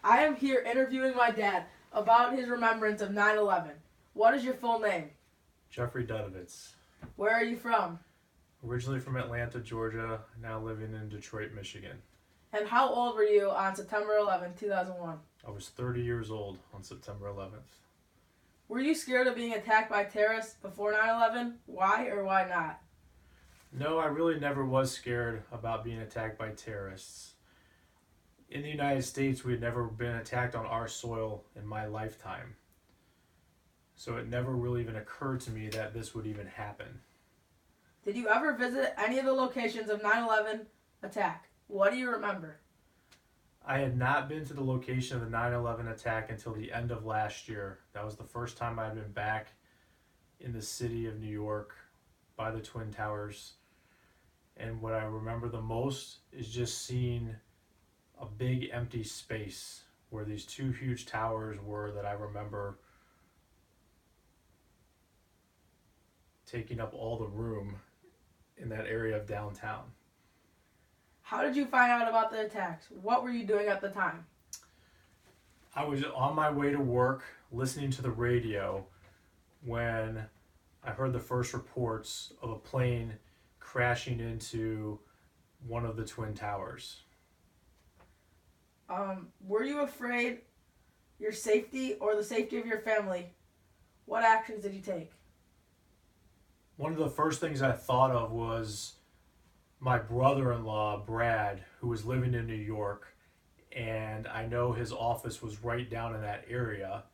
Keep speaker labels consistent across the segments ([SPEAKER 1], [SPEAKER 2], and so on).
[SPEAKER 1] I am here interviewing my dad about his remembrance of 9/11. What is your full name?
[SPEAKER 2] Jeffrey Dudovitz.
[SPEAKER 1] Where are you from?
[SPEAKER 2] Originally from Atlanta, Georgia, now living in Detroit, Michigan.
[SPEAKER 1] And how old were you on September 2001?
[SPEAKER 2] I was 30 years old on September 11th.
[SPEAKER 1] Were you scared of being attacked by terrorists before 9/11? Why or why not?
[SPEAKER 2] No, I really never was scared about being attacked by terrorists. In the United States, we had never been attacked on our soil in my lifetime. So it never really even occurred to me that this would even happen.
[SPEAKER 1] Did you ever visit any of the locations of 9/11 attack? What do you remember?
[SPEAKER 2] I had not been to the location of the 9/11 attack until the end of last year. That was the first time I had been back in the city of New York by the Twin Towers. And what I remember the most is just seeing a big empty space where these two huge towers were that I remember taking up all the room in that area of downtown.
[SPEAKER 1] How did you find out about the attacks? What were you doing at the time?
[SPEAKER 2] I was on my way to work listening to the radio when I heard the first reports of a plane crashing into one of the Twin Towers.
[SPEAKER 1] Were you afraid your safety or the safety of your family? What actions did you take?
[SPEAKER 2] One of the first things I thought of was my brother in law, Brad, who was living in New York, and I know his office was right down in that area.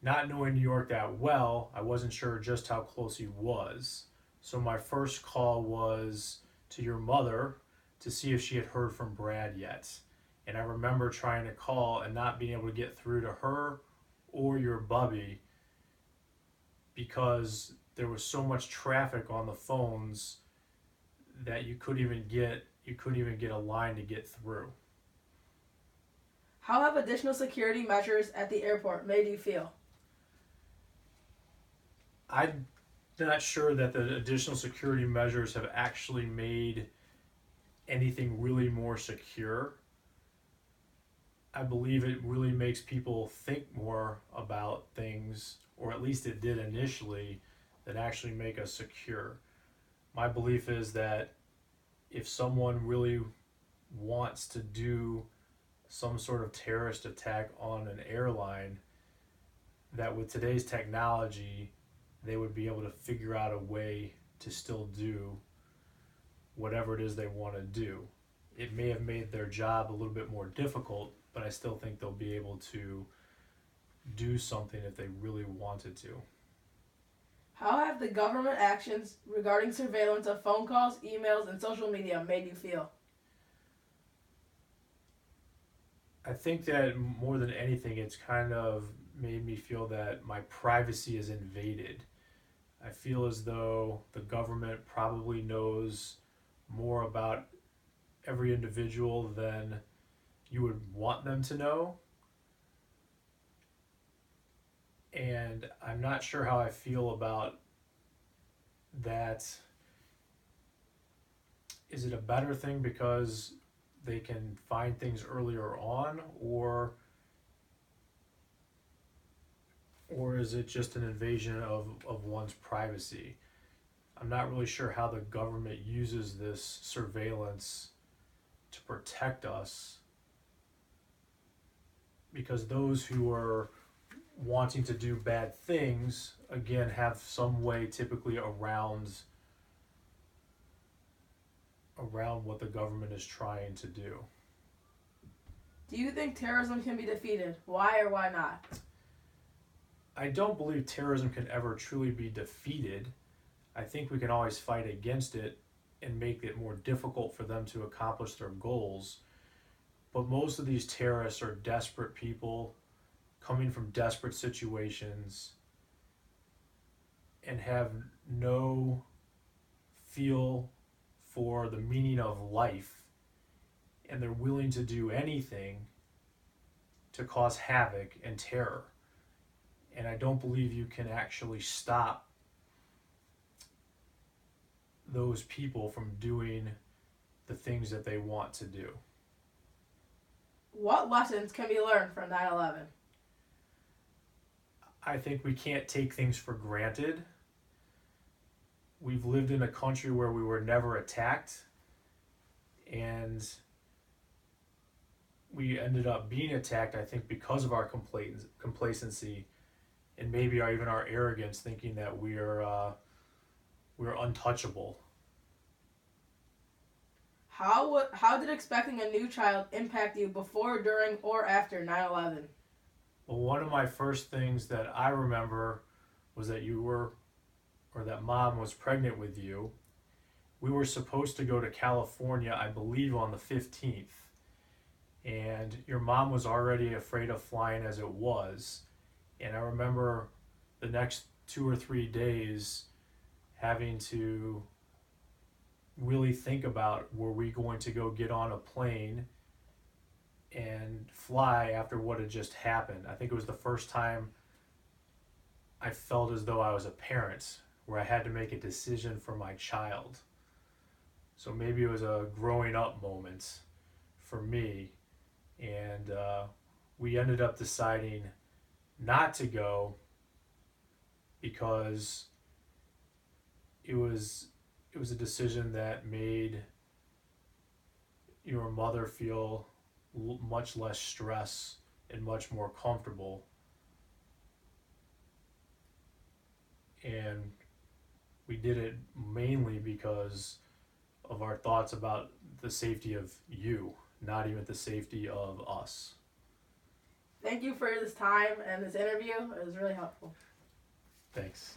[SPEAKER 2] Not knowing New York that well, I wasn't sure just how close he was. So my first call was to your mother to see if she had heard from Brad yet. And I remember trying to call and not being able to get through to her or your bubby because there was so much traffic on the phones that you couldn't even get a line to get through.
[SPEAKER 1] How have additional security measures at the airport made you feel?
[SPEAKER 2] I'm not sure that the additional security measures have actually made anything really more secure. I believe it really makes people think more about things, or at least it did initially, that actually make us secure. My belief is that if someone really wants to do some sort of terrorist attack on an airline, that with today's technology, they would be able to figure out a way to still do whatever it is they want to do. It may have made their job a little bit more difficult, but I still think they'll be able to do something if they really wanted to.
[SPEAKER 1] How have the government actions regarding surveillance of phone calls, emails, and social media made you feel?
[SPEAKER 2] I think that more than anything, it's kind of made me feel that my privacy is invaded. I feel as though the government probably knows more about every individual than you would want them to know. And I'm not sure how I feel about that. Is it a better thing because they can find things earlier on, or is it just an invasion of one's privacy? I'm not really sure how the government uses this surveillance to protect us, because those who are wanting to do bad things again have some way typically around what the government is trying to do.
[SPEAKER 1] Do you think terrorism can be defeated? Why or why not?
[SPEAKER 2] I don't believe terrorism can ever truly be defeated. I think we can always fight against it and make it more difficult for them to accomplish their goals. But most of these terrorists are desperate people coming from desperate situations and have no feel for the meaning of life, and they're willing to do anything to cause havoc and terror. And I don't believe you can actually stop those people from doing the things that they want to do.
[SPEAKER 1] What lessons can be learned from 9/11?
[SPEAKER 2] I think we can't take things for granted. We've lived in a country where we were never attacked, and we ended up being attacked, I think, because of our complacency and maybe even our arrogance, thinking that we're untouchable.
[SPEAKER 1] How did expecting a new child impact you before, during, or after 9/11?
[SPEAKER 2] Well, one of my first things that I remember was that that mom was pregnant with you. We were supposed to go to California, I believe, on the 15th. And your mom was already afraid of flying as it was. And I remember the next 2 or 3 days having to really think about, were we going to go get on a plane and fly after what had just happened. I think it was the first time I felt as though I was a parent, where I had to make a decision for my child. So maybe it was a growing up moment for me, and we ended up deciding not to go because it was a decision that made your mother feel much less stress and much more comfortable. And we did it mainly because of our thoughts about the safety of you, not even the safety of us.
[SPEAKER 1] Thank you for this time and this interview. It was really helpful.
[SPEAKER 2] Thanks.